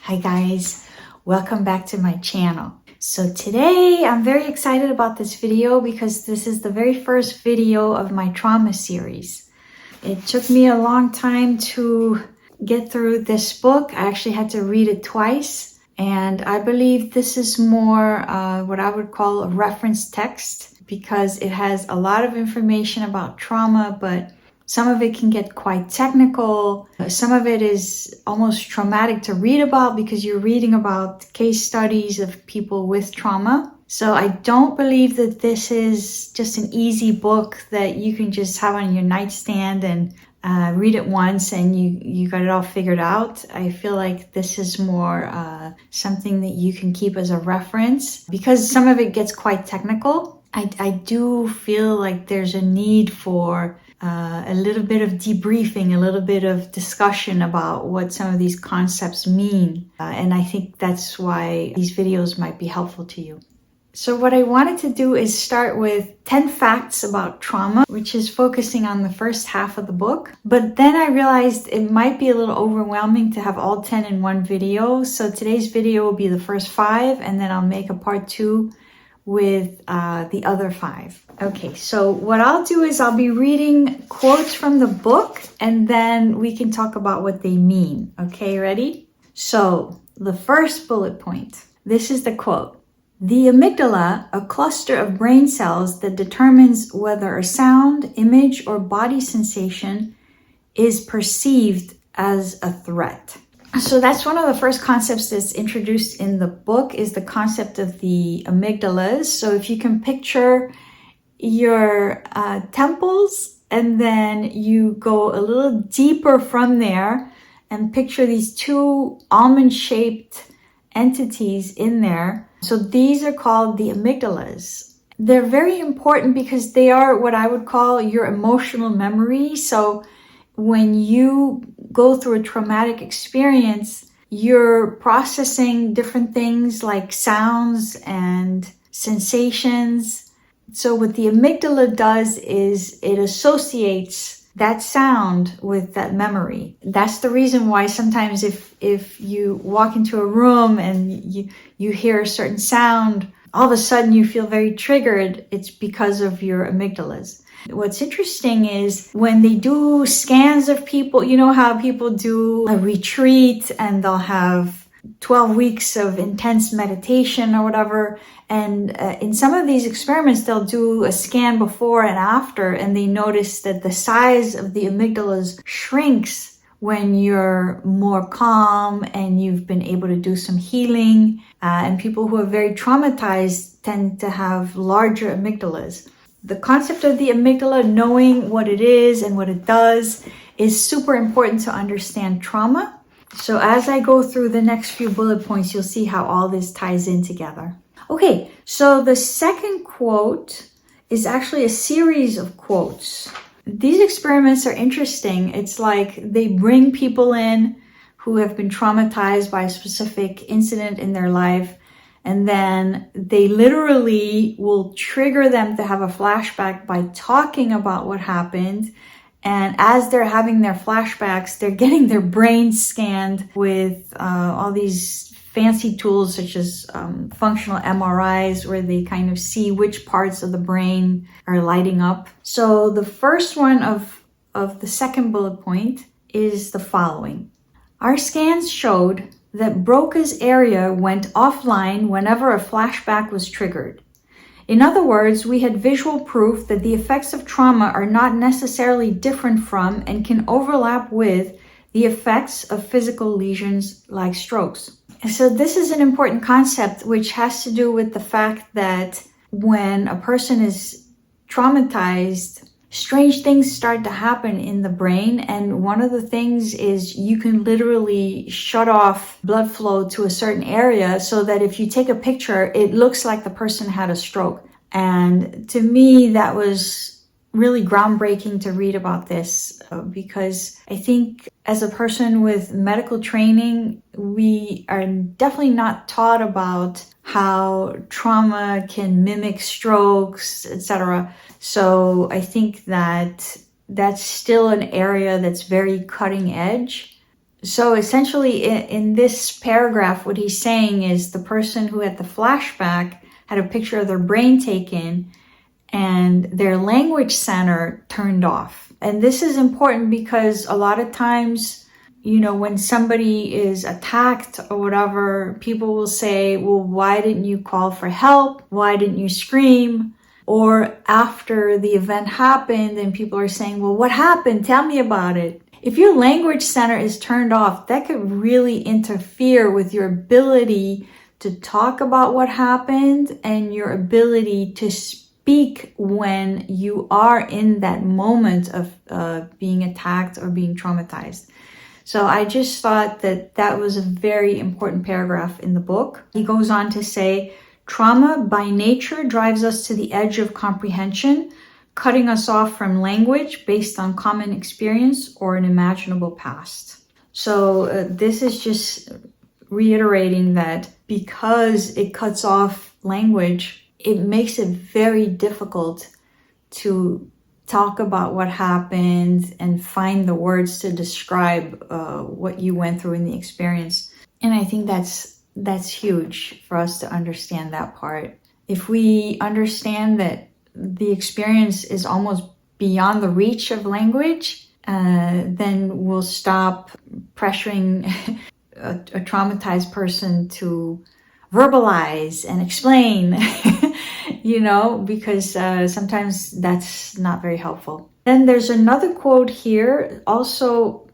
Hi guys, welcome back to my channel. So today I'm very excited about this video because this is the very first video of my trauma series. It took me a long time to get through this book. I actually had to read it twice, and I believe this is more what I would call a reference text because it has a lot of information about trauma, but some of it can get quite technical. Some of it is almost traumatic to read about because you're reading about case studies of people with trauma. So I don't believe that this is just an easy book that you can just have on your nightstand and read it once and you got it all figured out. I feel like this is more something that you can keep as a reference because some of it gets quite technical. I do feel like there's a need for a little bit of debriefing, a little bit of discussion about what some of these concepts mean. And I think that's why these videos might be helpful to you. So what I wanted to do is start with 10 facts about trauma, which is focusing on the first half of the book. But then I realized it might be a little overwhelming to have all 10 in one video. So today's video will be the first 5, and then I'll make a part 2 with the other 5. Okay, so what I'll do is I'll be reading quotes from the book and then we can talk about what they mean. Okay, ready? So the first bullet point, this is the quote. The amygdala, a cluster of brain cells that determines whether a sound, image, or body sensation is perceived as a threat. So that's one of the first concepts that's introduced in the book is the concept of the amygdalas. So if you can picture your temples and then you go a little deeper from there and picture these 2 almond-shaped entities in there. So these are called the amygdalas. They're very important because they are what I would call your emotional memory. So when you go through a traumatic experience, you're processing different things like sounds and sensations. So what the amygdala does is it associates that sound with that memory. That's the reason why sometimes if you walk into a room and you hear a certain sound, all of a sudden you feel very triggered. It's because of your amygdalas. What's interesting is when they do scans of people, you know how people do a retreat and they'll have 12 weeks of intense meditation or whatever. And in some of these experiments, they'll do a scan before and after, and they notice that the size of the amygdalas shrinks when you're more calm and you've been able to do some healing. And people who are very traumatized tend to have larger amygdalas. The concept of the amygdala, knowing what it is and what it does, is super important to understand trauma. So as I go through the next few bullet points, you'll see how all this ties in together. Okay, so the second quote is actually a series of quotes. These experiments are interesting. It's like they bring people in who have been traumatized by a specific incident in their life, and then they literally will trigger them to have a flashback by talking about what happened. And as they're having their flashbacks, they're getting their brains scanned with all these fancy tools such as functional MRIs, where they kind of see which parts of the brain are lighting up. So the first one of the second bullet point is the following. Our scans showed that Broca's area went offline whenever a flashback was triggered. In other words, we had visual proof that the effects of trauma are not necessarily different from and can overlap with the effects of physical lesions like strokes. So this is an important concept which has to do with the fact that when a person is traumatized, strange things start to happen in the brain, and one of the things is you can literally shut off blood flow to a certain area so that if you take a picture, it looks like the person had a stroke. And to me, that was really groundbreaking to read about this because I think as a person with medical training, we are definitely not taught about how trauma can mimic strokes, etc. So I think that that's still an area that's very cutting edge. So essentially in this paragraph, what he's saying is the person who had the flashback had a picture of their brain taken and their language center turned off. And this is important because a lot of times, you know, when somebody is attacked or whatever, people will say, well, why didn't you call for help? Why didn't you scream? Or after the event happened and people are saying, well, what happened? Tell me about it. If your language center is turned off, that could really interfere with your ability to talk about what happened and your ability to speak when you are in that moment of being attacked or being traumatized. So I just thought that that was a very important paragraph in the book. He goes on to say, trauma by nature drives us to the edge of comprehension, cutting us off from language based on common experience or an imaginable past. So this is just reiterating that because it cuts off language, it makes it very difficult to talk about what happened and find the words to describe what you went through in the experience. And I think that's huge for us to understand that part. If we understand that the experience is almost beyond the reach of language, then we'll stop pressuring a traumatized person to verbalize and explain, you know, because sometimes that's not very helpful. Then there's another quote here, also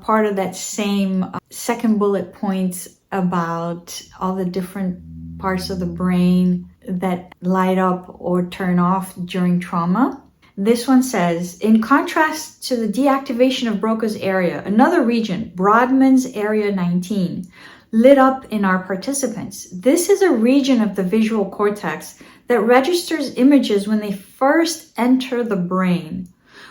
part of that same second bullet point about all the different parts of the brain that light up or turn off during trauma. This one says, in contrast to the deactivation of Broca's area, another region, Brodmann's area 19, lit up in our participants. This is a region of the visual cortex that registers images when they first enter the brain.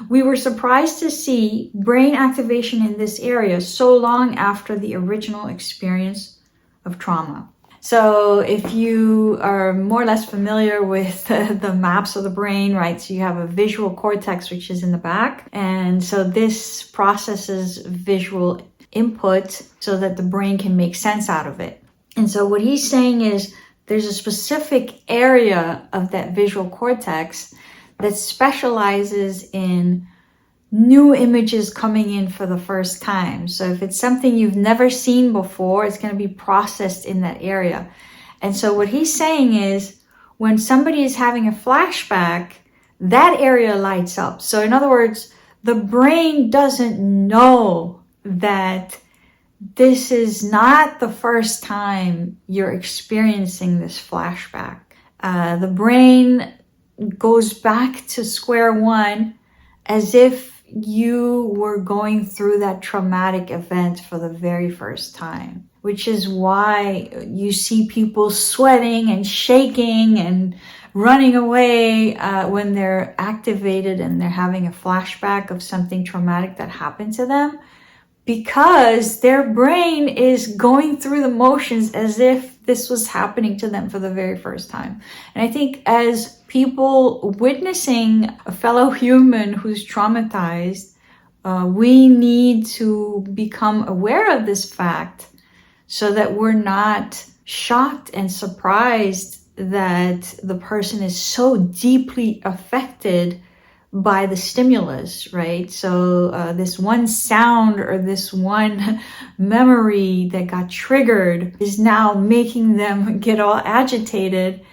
We were surprised to see brain activation in this area so long after the original experience of trauma. So if you are more or less familiar with the maps of the brain, right? So you have a visual cortex, which is in the back. And so this processes visual input so that the brain can make sense out of it. And so what he's saying is there's a specific area of that visual cortex that specializes in new images coming in for the first time. So if it's something you've never seen before, it's going to be processed in that area. And so what he's saying is when somebody is having a flashback, that area lights up. So in other words, the brain doesn't know that this is not the first time you're experiencing this flashback. The brain goes back to square one as if you were going through that traumatic event for the very first time, which is why you see people sweating and shaking and running away when they're activated and they're having a flashback of something traumatic that happened to them, because their brain is going through the motions as if this was happening to them for the very first time. And I think as people witnessing a fellow human who's traumatized, we need to become aware of this fact so that we're not shocked and surprised that the person is so deeply affected by the stimulus, right? So this one sound or this one memory that got triggered is now making them get all agitated,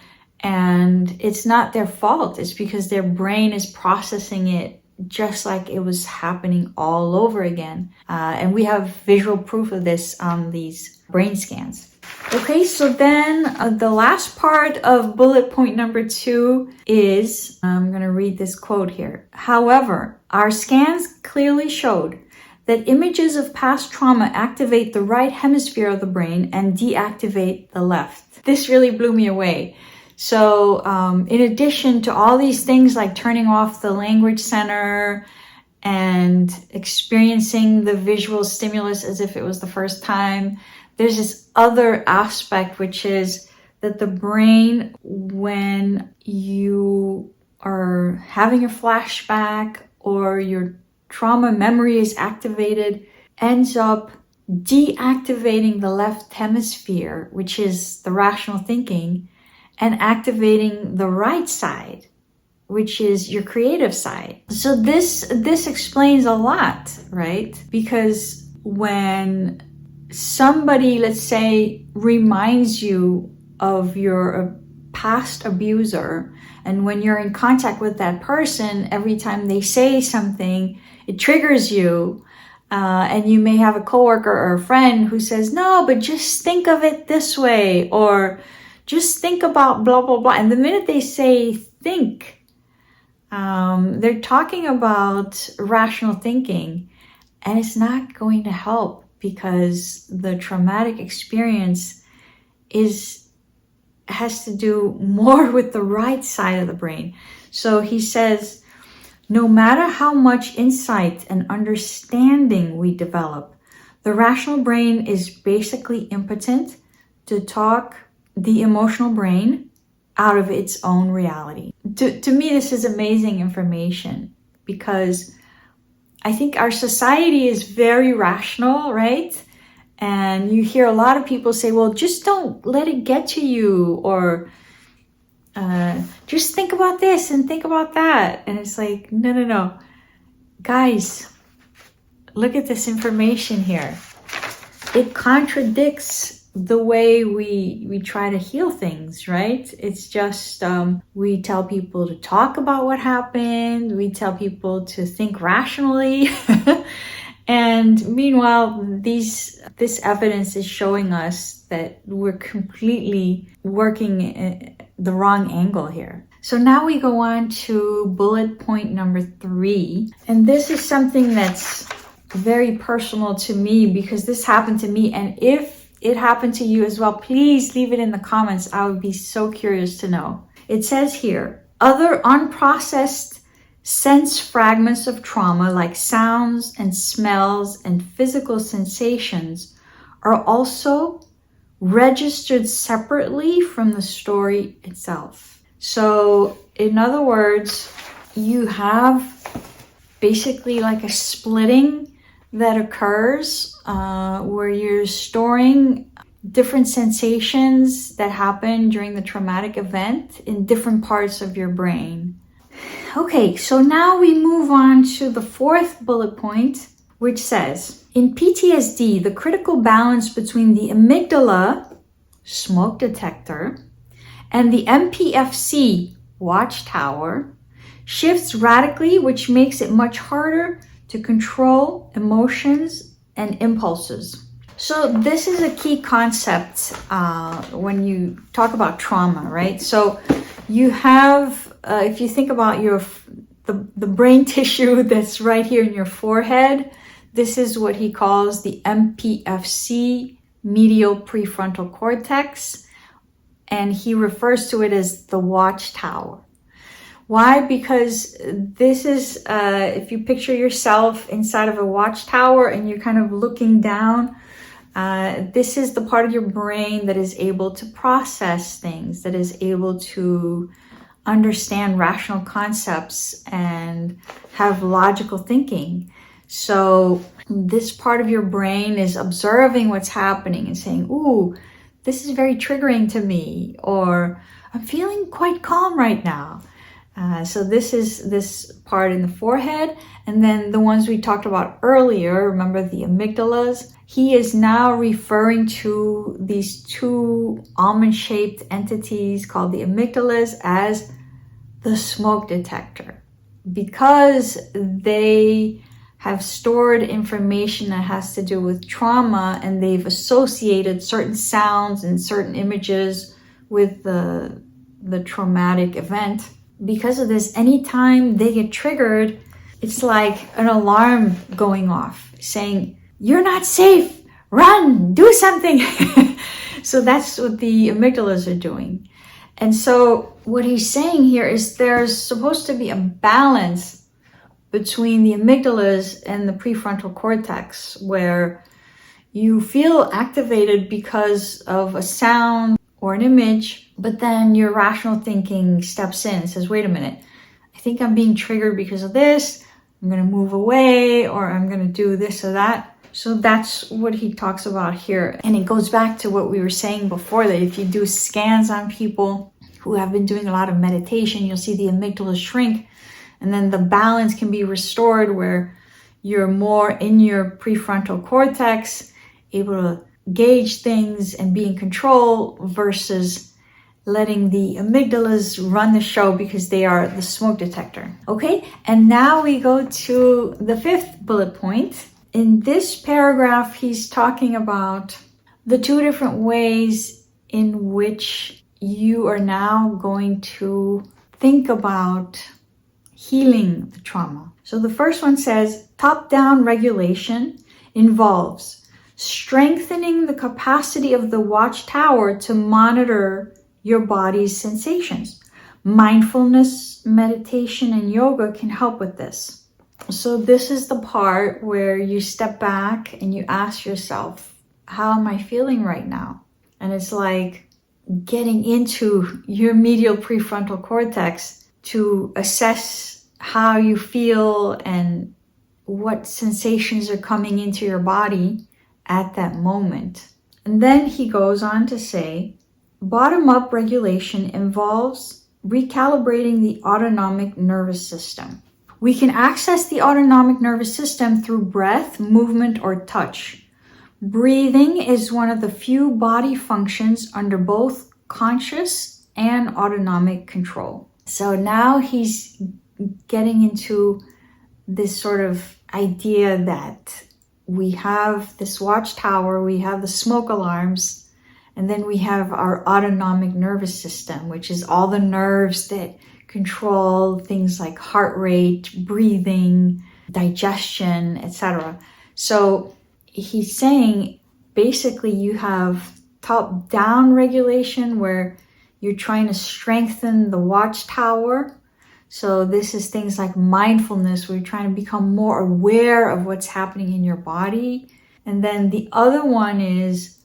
and it's not their fault. It's because their brain is processing it just like it was happening all over again. And we have visual proof of this on these brain scans. Okay, so then the last part of bullet point number 2 is, I'm going to read this quote here. However, our scans clearly showed that images of past trauma activate the right hemisphere of the brain and deactivate the left. This really blew me away. So in addition to all these things like turning off the language center and experiencing the visual stimulus as if it was the first time, there's this other aspect, which is that the brain, when you are having a flashback or your trauma memory is activated, ends up deactivating the left hemisphere, which is the rational thinking, and activating the right side, which is your creative side. So this explains a lot, right? Because when somebody, let's say, reminds you of your past abuser, and when you're in contact with that person, every time they say something, it triggers you. And you may have a coworker or a friend who says, no, but just think of it this way, or just think about blah, blah, blah. And the minute they say think, they're talking about rational thinking, and it's not going to help because the traumatic experience has to do more with the right side of the brain. So he says, no matter how much insight and understanding we develop, the rational brain is basically impotent to talk the emotional brain out of its own reality. To me, this is amazing information, because I think our society is very rational, right? And you hear a lot of people say, well, just don't let it get to you, or just think about this and think about that. And it's like, no. Guys, look at this information here. It contradicts the way we try to heal things, right? It's just, we tell people to talk about what happened. We tell people to think rationally. And meanwhile, this evidence is showing us that we're completely working the wrong angle here. So now we go on to bullet point number 3. And this is something that's very personal to me, because this happened to me. And if it happened to you as well, please leave it in the comments. I would be so curious to know. It says here, other unprocessed sense fragments of trauma, like sounds and smells and physical sensations, are also registered separately from the story itself. So in other words, you have basically like a splitting that occurs where you're storing different sensations that happen during the traumatic event in different parts of your brain. Okay, so now we move on to the 4th bullet point, which says, in PTSD, the critical balance between the amygdala, smoke detector, and the MPFC, watchtower, shifts radically, which makes it much harder to control emotions and impulses. So this is a key concept when you talk about trauma, right? So you have, if you think about the brain tissue that's right here in your forehead, this is what he calls the MPFC, medial prefrontal cortex, and he refers to it as the watchtower. Why? Because this is, if you picture yourself inside of a watchtower and you're kind of looking down, this is the part of your brain that is able to process things, that is able to understand rational concepts and have logical thinking. So this part of your brain is observing what's happening and saying, ooh, this is very triggering to me, or I'm feeling quite calm right now. So this is this part in the forehead. And then the ones we talked about earlier, remember the amygdalas? He is now referring to these 2 almond-shaped entities called the amygdalas as the smoke detector, because they have stored information that has to do with trauma, and they've associated certain sounds and certain images with the traumatic event. Because of this, anytime they get triggered, it's like an alarm going off saying, you're not safe, run, do something. So that's what the amygdalas are doing. And so what he's saying here is there's supposed to be a balance between the amygdalas and the prefrontal cortex, where you feel activated because of a sound or an image, but then your rational thinking steps in and says, wait a minute, I think I'm being triggered because of this. I'm going to move away, or I'm going to do this or that. So that's what he talks about here. And it goes back to what we were saying before, that if you do scans on people who have been doing a lot of meditation, you'll see the amygdala shrink, and then the balance can be restored where you're more in your prefrontal cortex, able to gauge things and be in control, versus letting the amygdalas run the show because they are the smoke detector. Okay, and now we go to the 5th bullet point. In this paragraph, he's talking about the 2 different ways in which you are now going to think about healing the trauma. So the first one says, top-down regulation involves strengthening the capacity of the watchtower to monitor your body's sensations. Mindfulness, meditation, and yoga can help with this. So this is the part where you step back and you ask yourself, how am I feeling right now? And it's like getting into your medial prefrontal cortex to assess how you feel and what sensations are coming into your body at that moment. And then he goes on to say, bottom-up regulation involves recalibrating the autonomic nervous system. We can access the autonomic nervous system through breath, movement, or touch. Breathing is one of the few body functions under both conscious and autonomic control. So now he's getting into this sort of idea that we have this watchtower, we have the smoke alarms, and then we have our autonomic nervous system, which is all the nerves that control things like heart rate, breathing, digestion, etc. So he's saying basically you have top-down regulation where you're trying to strengthen the watchtower. So this is things like mindfulness, where you're trying to become more aware of what's happening in your body. And then the other one is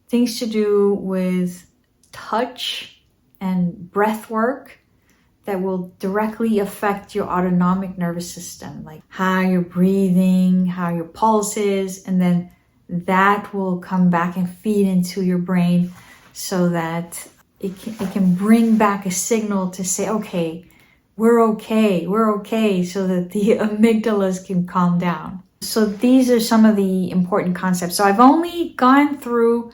things to do with touch and breath work that will directly affect your autonomic nervous system, like how you're breathing, how your pulse is, and then that will come back and feed into your brain so that it can bring back a signal to say, okay, we're okay, so that the amygdalas can calm down. So these are some of the important concepts. So I've only gone through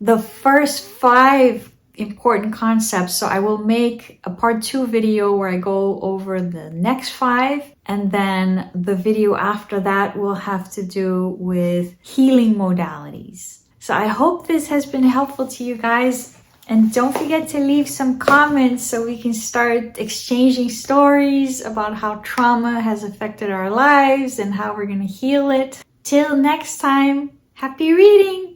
the first 5 important concepts. So I will make a part 2 video where I go over the next 5. And then the video after that will have to do with healing modalities. So I hope this has been helpful to you guys. And don't forget to leave some comments so we can start exchanging stories about how trauma has affected our lives and how we're going to heal it. Till next time, happy reading!